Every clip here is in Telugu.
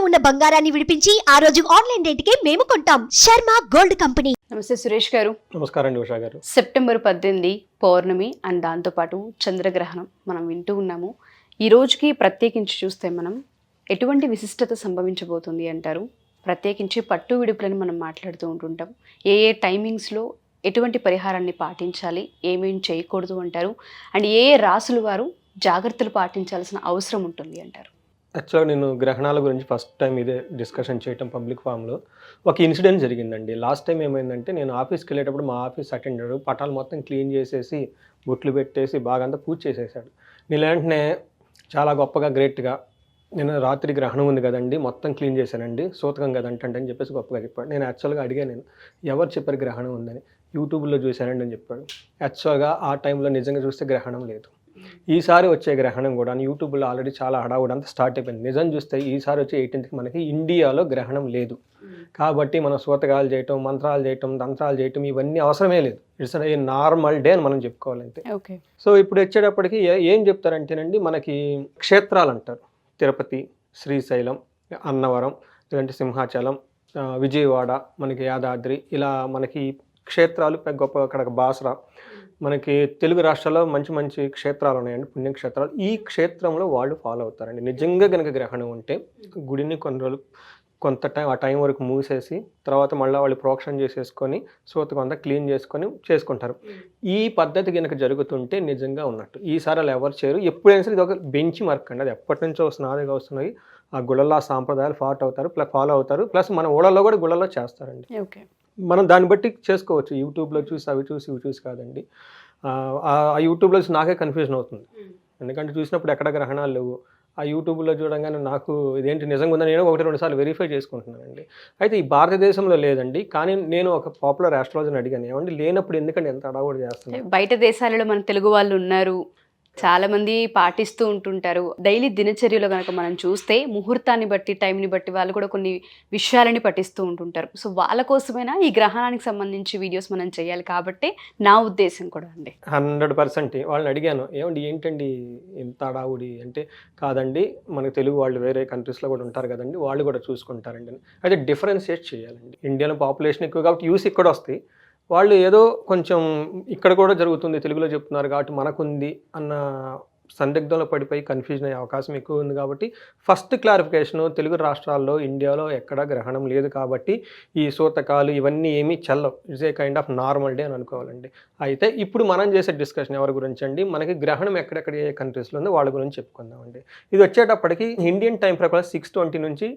ఉన్న బంగారాన్ని విడిపించి ఆ రోజు ఆన్లైన్ రేటుకే మేము కొంటాం. Sharma gold company. నమస్తే సురేష్ గారు. నమస్కారం అండి ఉషా గారు. సెప్టెంబర్ 18 పౌర్ణమి అండ్ దాంతోపాటు చంద్రగ్రహణం మనం వింటూ ఉన్నాము. ఈ రోజుకి ప్రత్యేకించి చూస్తే మనం ఎటువంటి విశిష్టత సంభవించబోతుంది అంటారు? ప్రత్యేకించి పట్టు విడుపులను మనం మాట్లాడుతూ ఉంటుంటాం. ఏ టైమింగ్స్లో ఎటువంటి పరిహారాన్ని పాటించాలి, ఏమేమి చేయకూడదు అంటారు, అండ్ ఏ రాసులు వారు జాగ్రత్తలు పాటించాల్సిన అవసరం ఉంటుంది అంటారు? యాక్చువల్గా నేను గ్రహణాల గురించి ఫస్ట్ టైం ఇదే డిస్కషన్ చేయటం పబ్లిక్ ఫామ్లో. ఒక ఇన్సిడెంట్ జరిగిందండి. లాస్ట్ టైం ఏమైందంటే, నేను ఆఫీస్కి వెళ్ళేటప్పుడు మా ఆఫీస్ అటెండర్ పటాలు మొత్తం క్లీన్ చేసేసి బొట్లు పెట్టేసి బాగా అంతా పూజ చేసేసాడు. నేను వెంటనే చాలా గొప్పగా గ్రేట్గా, నేను రాత్రి గ్రహణం ఉంది కదండి మొత్తం క్లీన్ చేశానండి, సూతకం కదంటే అని చెప్పేసి గొప్పగా చెప్పాడు. నేను యాక్చువల్గా అడిగాను, నేను ఎవరు చెప్పారు గ్రహణం ఉందని? యూట్యూబ్లో చూశానండి అని చెప్పాడు. యాక్చువల్గా ఆ టైంలో నిజంగా చూస్తే గ్రహణం లేదు. ఈసారి వచ్చే గ్రహణం కూడా యూట్యూబ్లో ఆల్రెడీ చాలా హడావుడి అంతా స్టార్ట్ అయిపోయింది. నిజం చూస్తే ఈసారి వచ్చే 18th మనకి ఇండియాలో గ్రహణం లేదు. కాబట్టి మనం సూతకాలు చేయటం, మంత్రాలు చేయటం, తంత్రాలు చేయటం ఇవన్నీ అవసరమే లేదు. ఇట్స్ ఏ నార్మల్ డే అని మనం చెప్పుకోవాలంటే. ఓకే. సో ఇప్పుడు వచ్చేటప్పటికి ఏం చెప్తారంటేనండి, మనకి క్షేత్రాలు అంటారు. తిరుపతి, శ్రీశైలం, అన్నవరం, లేదంటే సింహాచలం, విజయవాడ, మనకి యాదాద్రి, ఇలా మనకి క్షేత్రాలు గొప్ప, అక్కడ బాసరా, మనకి తెలుగు రాష్ట్రాల్లో మంచి మంచి క్షేత్రాలు ఉన్నాయండి, పుణ్యక్షేత్రాలు. ఈ క్షేత్రంలో వాళ్ళు ఫాలో అవుతారండి. నిజంగా కనుక గ్రహణం ఉంటే గుడిని కొన్ని రోజులు కొంత ఆ టైం వరకు మూసేసి తర్వాత మళ్ళీ వాళ్ళు ప్రోక్షణ చేసేసుకొని సూతకం అంతా క్లీన్ చేసుకుంటారు. ఈ పద్ధతి కనుక జరుగుతుంటే నిజంగా ఉన్నట్టు. ఈసారి అలా ఎవరు చేయరు. ఎప్పుడైనా సరే ఇది ఒక బెంచ్ మార్క్ అండి. అది ఎప్పటి నుంచో స్నాదిగా వస్తున్నాయి. ఆ గుళ్ళల్లో ఆ సాంప్రదాయాలు ఫాలో అవుతారు. ప్లస్ మన ఊళ్ళలో కూడా గుళ్ళల్లో చేస్తారండి. ఓకే. మనం దాన్ని బట్టి చేసుకోవచ్చు. యూట్యూబ్లో చూసి ఇవి చూసి కాదండి. ఆ యూట్యూబ్లో చూసి నాకే కన్ఫ్యూజన్ అవుతుంది. ఎందుకంటే చూసినప్పుడు ఎక్కడ గ్రహణాలు లేవు. ఆ యూట్యూబ్లో చూడంగానే నాకు ఇదేంటి నిజంగా ఉందని నేను 1-2 సార్లు వెరిఫై చేసుకుంటున్నానండి. అయితే ఈ భారతదేశంలో లేదండి. కానీ నేను ఒక పాపులర్ ఆస్ట్రాలజర్ని అడిగాను, ఏమండి లేనప్పుడు ఎందుకంటే ఎంత అడవుడు చేస్తున్నారు? బయట దేశాలలో మన తెలుగు వాళ్ళు ఉన్నారు, చాలా మంది పాటిస్తూ ఉంటుంటారు. డైలీ దినచర్యలో కనుక మనం చూస్తే ముహూర్తాన్ని బట్టి, టైంని బట్టి వాళ్ళు కూడా కొన్ని విషయాలని పఠిస్తూ ఉంటుంటారు. సో వాళ్ళ కోసమైనా ఈ గ్రహణానికి సంబంధించి వీడియోస్ మనం చేయాలి కాబట్టి నా ఉద్దేశం కూడా అండి. 100% వాళ్ళని అడిగాను, ఏమండి ఏంటండి ఇంత అడావుడి అంటే, కాదండి మనకి తెలుగు వాళ్ళు వేరే కంట్రీస్లో కూడా ఉంటారు కదండి, వాళ్ళు కూడా చూసుకుంటారండి. అయితే డిఫరెన్షియేట్ చేయాలండి. ఇండియాలో పాపులేషన్ ఎక్కువ కాబట్టి యూస్ ఇక్కడ వస్తాయి. వాళ్ళు ఏదో కొంచెం ఇక్కడ కూడా జరుగుతుంది, తెలుగులో చెప్తున్నారు కాబట్టి మనకుంది అన్న సందిగ్ధంలో పడిపోయి కన్ఫ్యూజన్ అయ్యే అవకాశం ఎక్కువ ఉంది. కాబట్టి ఫస్ట్ క్లారిఫికేషను, తెలుగు రాష్ట్రాల్లో ఇండియాలో ఎక్కడ గ్రహణం లేదు కాబట్టి ఈ సూతకాలు ఇవన్నీ ఏమీ చెల్లవు. It's a kind of normal day అని అనుకోవాలండి. అయితే ఇప్పుడు మనం చేసే డిస్కషన్ ఎవరి గురించి అండి, మనకి గ్రహణం ఎక్కడెక్కడ ఏ కంట్రీస్లో ఉందో వాళ్ళ గురించి చెప్పుకుందామండి. ఇది వచ్చేటప్పటికి ఇండియన్ టైం ప్రకారం 6:20 నుంచి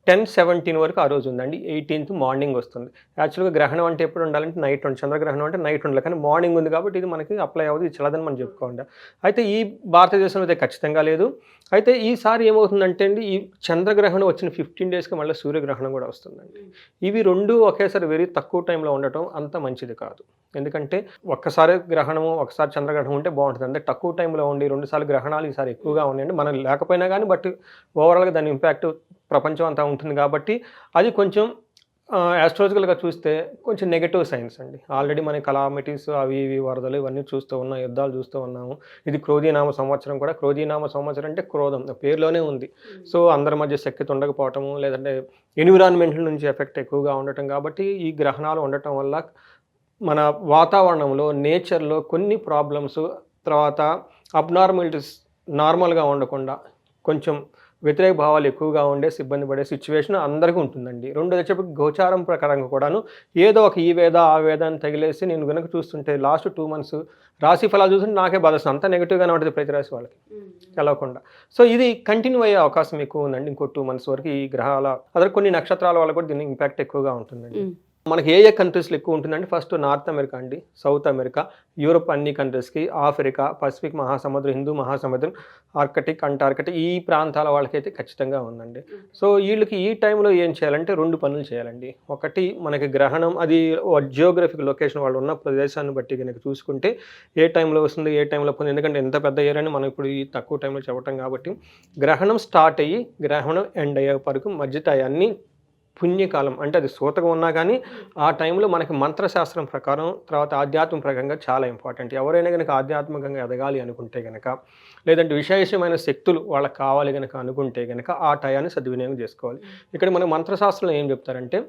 10:17 వరకు ఆ రోజు ఉందండి. 18th మార్నింగ్ వస్తుంది. యాక్చువల్గా గ్రహణం అంటే ఎప్పుడు ఉండాలంటే నైట్ ఉండాలి. చంద్రగ్రహణం అంటే నైట్ ఉండాలి. కానీ మార్నింగ్ ఉంది కాబట్టి ఇది మనకి అప్లై అవ్వదు, ఇది చల్లదని మనం చెప్పుకోండి. అయితే ఈ భారతదేశంలో అయితే ఖచ్చితంగా లేదు. అయితే ఈసారి ఏమవుతుందంటే అండి, ఈ చంద్రగ్రహణం వచ్చిన 15 డేస్కి మళ్ళీ సూర్యగ్రహణం కూడా వస్తుందండి. ఇవి రెండు ఒకేసారి వెరీ తక్కువ టైంలో ఉండటం అంత మంచిది కాదు. ఎందుకంటే ఒక్కసారి గ్రహణము, ఒకసారి చంద్రగ్రహణం ఉంటే బాగుంటుంది. అంటే తక్కువ టైంలో ఉండి 2 సార్లు గ్రహణాలు ఈసారి ఎక్కువగా ఉన్నాయండి. మనం లేకపోయినా కానీ బట్ ఓవరాల్గా దాని ఇంపాక్ట్ ప్రపంచం అంతా ఉంటుంది కాబట్టి అది కొంచెం యాస్ట్రాలజికల్గా చూస్తే కొంచెం నెగటివ్ సైన్స్ అండి. ఆల్రెడీ మన కలామిటీస్ అవి ఇవి వరదలు ఇవన్నీ చూస్తూ ఉన్నాం, యుద్ధాలు చూస్తూ ఉన్నాము. ఇది క్రోధీనామ సంవత్సరం కూడా. క్రోధీనామ సంవత్సరం అంటే క్రోధం పేరులోనే ఉంది. సో అందరి మధ్య శక్తి ఉండకపోవటము, లేదంటే ఎన్విరాన్మెంట్ నుంచి ఎఫెక్ట్ ఎక్కువగా ఉండటం. కాబట్టి ఈ గ్రహణాలు ఉండటం వల్ల మన వాతావరణంలో, నేచర్లో కొన్ని ప్రాబ్లమ్స్, తర్వాత అబ్నార్మాలిటీస్ నార్మల్గా ఉండకుండా కొంచెం వ్యతిరేక భావాలు ఎక్కువగా ఉండే ఇబ్బంది పడే సిచ్యువేషన్ అందరికీ ఉంటుందండి. రెండోది వచ్చేప్పటికి గోచారం ప్రకారంగా కూడాను ఏదో ఒక ఈ వేద ఆ వేదాన్ని తగిలేసి నేను కనుక చూస్తుంటే లాస్ట్ 2 months రాశి ఫలాలు చూస్తుంటే నాకే బాధ వస్తుంది. అంతా నెగిటివ్గానే ఉంటుంది ప్రతి రాశి వాళ్ళకి తెలవకుండా. సో ఇది కంటిన్యూ అయ్యే అవకాశం ఎక్కువ ఉందండి. ఇంకో 2 months వరకు ఈ గ్రహాల అదే కొన్ని నక్షత్రాల వల్ల కూడా దీని ఇంపాక్ట్ ఎక్కువగా ఉంటుందండి. మనకి ఏ కంట్రీస్లో ఎక్కువ ఉంటుందంటే ఫస్ట్ నార్త్ అమెరికా అండి, సౌత్ అమెరికా, యూరోప్ అన్ని కంట్రీస్కి, ఆఫ్రికా, పసిఫిక్ మహాసముద్రం, హిందూ మహాసముద్రం, ఆర్కిటిక్, అంటార్కిటిక్ ఈ ప్రాంతాల వాళ్ళకైతే ఖచ్చితంగా ఉందండి. సో వీళ్ళకి ఈ టైంలో ఏం చేయాలంటే 2 పనులు చేయాలండి. ఒకటి మనకి గ్రహణం అది జియోగ్రఫిక్ లొకేషన్ వాళ్ళు ఉన్న ప్రదేశాన్ని బట్టి కనుక చూసుకుంటే ఏ టైంలో వస్తుంది, ఏ టైంలో పోతుంది. ఎందుకంటే ఎంత పెద్ద ఏరియా అని మనం ఇప్పుడు ఈ తక్కువ టైంలో చెప్పటం కాబట్టి గ్రహణం స్టార్ట్ అయ్యి గ్రహణం ఎండ్ అయ్యే వరకు మధ్య అన్ని పుణ్యకాలం, అంటే అది సూతకం ఉన్నా కానీ ఆ టైంలో మనకి మంత్రశాస్త్రం ప్రకారం తర్వాత ఆధ్యాత్మిక ప్రకారంగా చాలా ఇంపార్టెంట్. ఎవరైనా కనుక ఆధ్యాత్మికంగా ఎదగాలి అనుకుంటే కనుక, లేదంటే విశేషమైన శక్తులు వాళ్ళకి కావాలి కనుక అనుకుంటే కనుక ఆ టయాన్ని సద్వినియోగం చేసుకోవాలి. ఇక్కడ మన మంత్రశాస్త్రంలో ఏం చెప్తారంటే,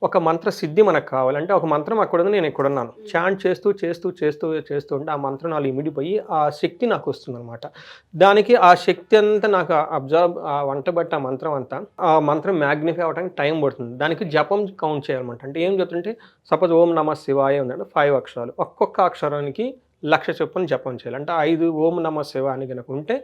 ఒక మంత్ర సిద్ధి మనకు కావాలంటే ఒక మంత్రం అక్కడ ఉంది, నేను ఇక్కడ ఉన్నాను, చాంట్ చేస్తూ చేస్తూ చేస్తూ చేస్తూ ఉంటే ఆ మంత్రం నాలో ఇమిడిపోయి ఆ శక్తి నాకు వస్తుంది అనమాట. దానికి ఆ శక్తి అంతా నాకు అబ్జర్వ్ ఆ వంటబట్టి ఆ మంత్రం అంతా ఆ మంత్రం మ్యాగ్నిఫై అవ్వడానికి టైం పడుతుంది. దానికి జపం కౌంట్ చేయాలన్నమాట. అంటే ఏం చెప్తుంటే, సపోజ్ ఓం నమ శివాయ ఉందంటే 5 అక్షరాలు, ఒక్కొక్క అక్షరానికి 1,00,000 చొప్పున జపం చేయాలి. అంటే 5 ఓం నమ శివ అని కనుక ఉంటే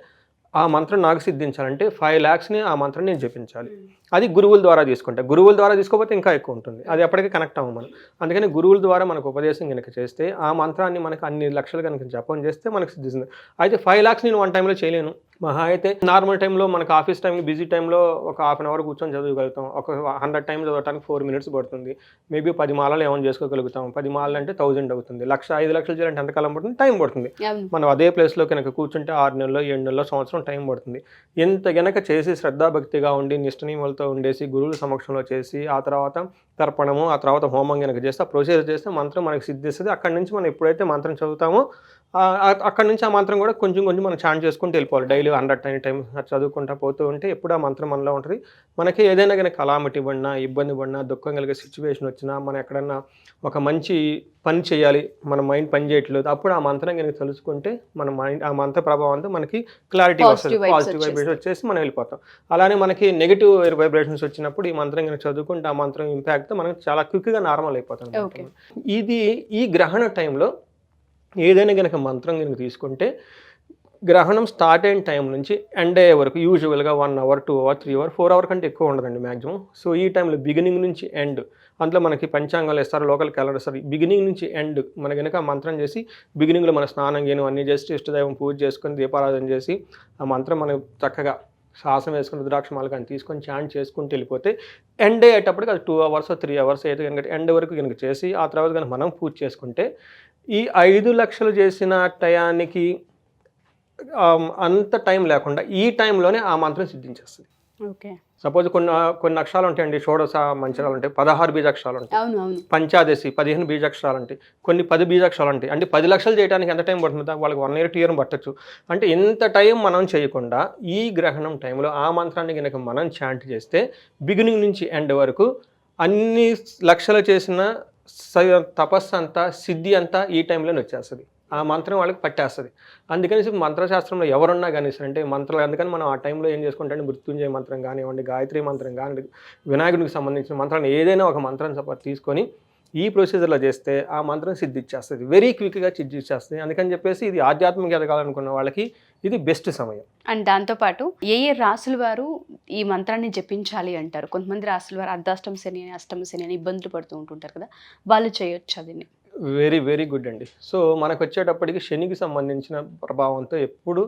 ఆ మంత్రం నాకు సిద్ధించాలంటే 5 lakhsని ఆ మంత్రం నేను జపించాలి. అది గురువుల ద్వారా తీసుకుంటా. గురువుల ద్వారా తీసుకోకపోతే ఇంకా ఎక్కువ ఉంటుంది, అది ఎప్పటికీ కనెక్ట్ అవ్వం మనం. అందుకని గురువుల ద్వారా మనకు ఉపదేశం కనుక చేస్తే ఆ మంత్రాన్ని మనకు అన్ని లక్షలు కనుక జపం చేస్తే మనకు సిద్ధిస్తుంది. అయితే 5 lakhs నేను 1 టైంలో చేయలేను. మహా అయితే నార్మల్ టైంలో మనకు ఆఫీస్ టైంలో బిజీ టైంలో ఒక 1/2 hour కూర్చొని చదవగలుగుతాం. ఒక 100 టైమ్స్ చదవడానికి 4 minutes పడుతుంది. మేబీ 10 మాలలు ఏమైనా చేసుకోగలుగుతాం. 10 మాలలు అంటే 1000 అవుతుంది. 5 లక్షలు చేయాలంటే ఎంతకాలం పడుతుంది? టైం పడుతుంది. మనం అదే ప్లేస్లో కనుక కూర్చుంటే 6 నెలల్లో 7 నెలల్లో సంవత్సరం టైం పడుతుంది. ఎంత గనక చేసి శ్రద్ధాభక్తిగా ఉండి నిష్ఠనీయులతో ఉండేసి గురువుల సమక్షంలో చేసి ఆ తర్వాత తర్పణము ఆ తర్వాత హోమం కనుక చేస్తే ఆ ప్రొసీజర్ చేస్తే మంత్రం మనకు సిద్ధిస్తుంది. అక్కడి నుంచి మనం ఎప్పుడైతే మంత్రం చదువుతామో అక్కడి నుంచి ఆ మంత్రం కూడా కొంచెం కొంచెం మనం చాంట్ చేసుకుంటూ వెళ్ళిపోవాలి. డైలీ 100 టైమ్స్ చదువుకుంటూ పోతూ ఉంటే ఎప్పుడు ఆ మంత్రం మనలో ఉంటుంది. మనకి ఏదైనా కానీ కలామిటీ పడినా ఇబ్బంది పడినా దుఃఖం కలిగే సిచ్యువేషన్ వచ్చినా మనం ఎక్కడన్నా ఒక మంచి పని చేయాలి, మన మైండ్ పని చేయట్లేదు, అప్పుడు ఆ మంత్రం కనుక తెలుసుకుంటే మన మైండ్ ఆ మంత్ర ప్రభావంతో మనకి క్లారిటీ వస్తుంది, పాజిటివ్ వైబ్రేషన్ వచ్చేసి మనం వెళ్ళిపోతాం. అలానే మనకి నెగిటివ్ వైబ్రేషన్స్ వచ్చినప్పుడు ఈ మంత్రం కనుక చదువుకుంటే ఆ మంత్రం ఇంపాక్ట్ మనకి చాలా క్విక్గా నార్మల్ అయిపోతుంది. ఇది ఈ గ్రహణ టైంలో ఏదైనా కనుక మంత్రం కనుక తీసుకుంటే గ్రహణం స్టార్ట్ అయిన టైం నుంచి ఎండ్ అయ్యే వరకు యూజువల్గా 1 hour 2 hour 3 hour 4 hour కంటే ఎక్కువ ఉండదండి మ్యాక్సిమం. సో ఈ టైంలో బిగినింగ్ నుంచి ఎండ్, అందులో మనకి పంచాంగాలు ఇస్తారు, లోకల్ క్యాలెండర్ ఇస్తారు. బిగినింగ్ నుంచి ఎండ్ మన కనుక మంత్రం చేసి బిగినింగ్లో మన స్నానం చేయను అన్నీ చేసి ఇష్టదైవం పూజ చేసుకొని దీపారాధన చేసి ఆ మంత్రం మనం చక్కగా శ్వాసం వేసుకుని రుద్రాక్షమాలు కానీ తీసుకొని చాంట్ చేసుకుంటూ వెళ్ళిపోతే ఎండ్ అయ్యేటప్పటికి అది 2 hours 3 hours అయితే కనుక ఎండ్ వరకు కనుక చేసి ఆ తర్వాత కనుక మనం పూజ చేసుకుంటే ఈ 5 లక్షలు చేసిన టయానికి అంత టైం లేకుండా ఈ టైంలోనే ఆ మంత్రం సిద్ధించేస్తుంది. ఓకే. సపోజ్ కొన్ని అక్షరాలు ఉంటాయండి, షోడశ మంత్రాలు ఉంటాయి, 16 బీజాక్షరాలు ఉంటాయి, పంచాదశి 15 బీజాక్షరాలు ఉంటాయి, కొన్ని 10 బీజాక్షరాలు ఉంటాయి. అంటే 10 లక్షలు చేయడానికి ఎంత టైం పడుతుందా? వాళ్ళకి 1 year 2 year పట్టచ్చు. అంటే ఇంత టైం మనం చేయకుండా ఈ గ్రహణం టైంలో ఆ మంత్రాన్ని కనుక మనం చాంట్ చేస్తే బిగినింగ్ నుంచి ఎండ్ వరకు అన్ని లక్షలు చేసిన తపస్సు అంతా సిద్ధి అంతా ఈ టైంలోనే వచ్చేస్తుంది. ఆ మంత్రం వాళ్ళకి పట్టేస్తుంది. అందుకని మంత్రశాస్త్రంలో ఎవరున్నా కానీ అంటే మంత్రాలు, అందుకని మనం ఆ టైంలో ఏం చేసుకుంటే మృత్యుంజయ మంత్రం కానివ్వండి, గాయత్రి మంత్రం కానివ్వండి, వినాయకుడికి సంబంధించిన మంత్రాన్ని ఏదైనా ఒక మంత్రం తీసుకొని ఈ ప్రొసీజర్లో చేస్తే ఆ మంత్రం సిద్ధిచ్చేస్తుంది, వెరీ క్విక్గా సిద్ధిచ్చేస్తుంది. అందుకని చెప్పేసి ఇది ఆధ్యాత్మిక ఎదగాలనుకున్న వాళ్ళకి ఇది బెస్ట్ సమయం. అండ్ దాంతోపాటు ఏ రాసుల వారు ఈ మంత్రాన్ని జపించాలి అంటారు? కొంతమంది రాసుల వారు అర్ధాష్టమ శని అని అష్టమ శని అని ఇబ్బందులు పడుతూ ఉంటుంటారు కదా, వాళ్ళు చేయొచ్చు అదిని? వెరీ వెరీ గుడ్ అండి. సో మనకు వచ్చేటప్పటికి శనికి సంబంధించిన ప్రభావంతో ఎప్పుడు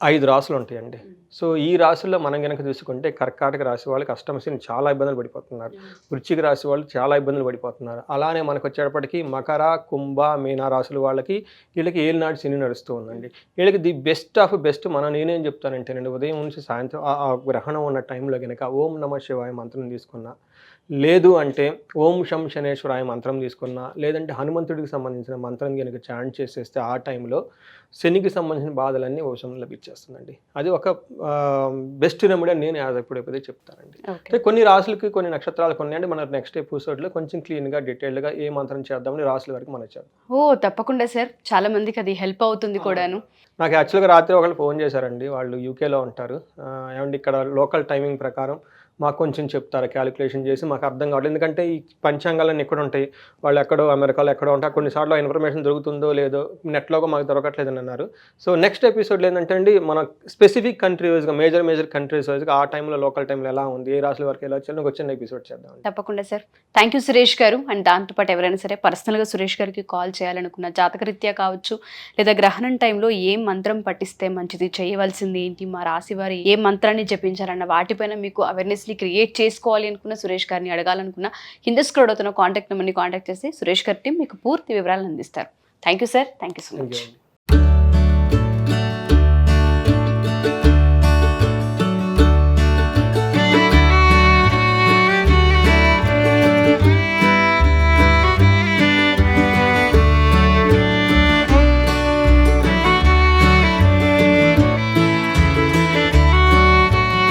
5 రాసులు ఉంటాయండి. సో ఈ రాశుల్లో మనం కనుక చూసుకుంటే కర్కాటక రాశి వాళ్ళకి అష్టమ శని చాలా ఇబ్బందులు పడిపోతున్నారు, వృశ్చిక రాశి వాళ్ళు చాలా ఇబ్బందులు పడిపోతున్నారు. అలానే మనకు వచ్చేటప్పటికి మకర కుంభ మీన రాశుల వాళ్ళకి వీళ్ళకి ఏలినాటి శని నడుస్తూ ఉందండి. వీళ్ళకి ది బెస్ట్ ఆఫ్ బెస్ట్ నేనేం చెప్తానంటేనండి, ఉదయం నుంచి సాయంత్రం ఆ గ్రహణం ఉన్న టైంలో కనుక ఓం నమ శివాయ మంత్రం తీసుకున్నా, లేదు అంటే ఓం శం శనేశ్వరాయ మంత్రం తీసుకున్నా, లేదంటే హనుమంతుడికి సంబంధించిన మంత్రం కనుక చాంట్ చేసేస్తే ఆ టైంలో శనికి సంబంధించిన బాధలన్నీ ఓషం లభించేస్తుందండి. అది ఒక బెస్ట్ రెమెడీ అని నేను ఎప్పుడైతే చెప్తానండి. అంటే కొన్ని రాసులకి కొన్ని నక్షత్రాలు కొన్ని అంటే మన నెక్స్ట్ ఎపిసోడ్లో కొంచెం క్లీన్గా డీటెయిల్డ్గా ఏ మంత్రం చేద్దామని రాసుల వరకు మనం చేద్దాం. తప్పకుండా సార్, చాలా మందికి అది హెల్ప్ అవుతుంది కూడాను. నాకు యాక్చువల్గా రాత్రి ఒకళ్ళు ఫోన్ చేశారండి, వాళ్ళు యూకేలో ఉంటారు. ఏమంటే ఇక్కడ లోకల్ టైమింగ్ ప్రకారం మాకు కొంచెం చెప్తారు, క్యాలిక్యులేషన్ చేసి మాకు అర్థం కావట్లేదు. ఎందుకంటే ఈ పంచాంగాలన్నీ ఎక్కడ ఉంటాయి, వాళ్ళు ఎక్కడో అమెరికాలో ఎక్కడో ఉంటారు, కొన్నిసార్లు ఆ ఇన్ఫర్మేషన్ దొరుకుతుందో లేదో నెట్లో మాకు దొరకట్లేదని అన్నారు. సో నెక్స్ట్ ఎపిసోడ్లో ఏంటంటే అండి, మన స్పెసిఫిక్ కంట్రీ వైజ్గా మేజర్ కంట్రీస్ వైజ్గా ఆ టైంలో లోకల్ టైంలో ఎలా ఉంది, ఏ రాశుల వరకు ఎలా వచ్చారో వచ్చిన ఎపిసోడ్ చేద్దాం. తప్పకుండా సార్. థ్యాంక్ యూ సురేష్ గారు. అండ్ దాంతోపాటు ఎవరైనా సరే పర్సనల్గా సురేష్ గారికి కాల్ చేయాలనుకున్న జాతకరీత్యా కావచ్చు, లేదా గ్రహణం టైంలో ఏ మంత్రం పఠిస్తే మంచిది, చేయవలసింది ఏంటి, మా రాశి వారి ఏ మంత్రాన్ని జపించాలన్న వాటిపైన మీకు అవేర్నెస్ క్రియేట్ చేసుకోవాలి అనుకున్న సురేష్ గారిని అడగాలనుకున్న కింద స్క్రోల్ అవుతున్న కాంటాక్ట్ నెంబర్ని కాంటాక్ట్ చేసి సురేష్ గారి టీం మీకు పూర్తి వివరాలను అందిస్తారు. Thank you sir. Thank you so much.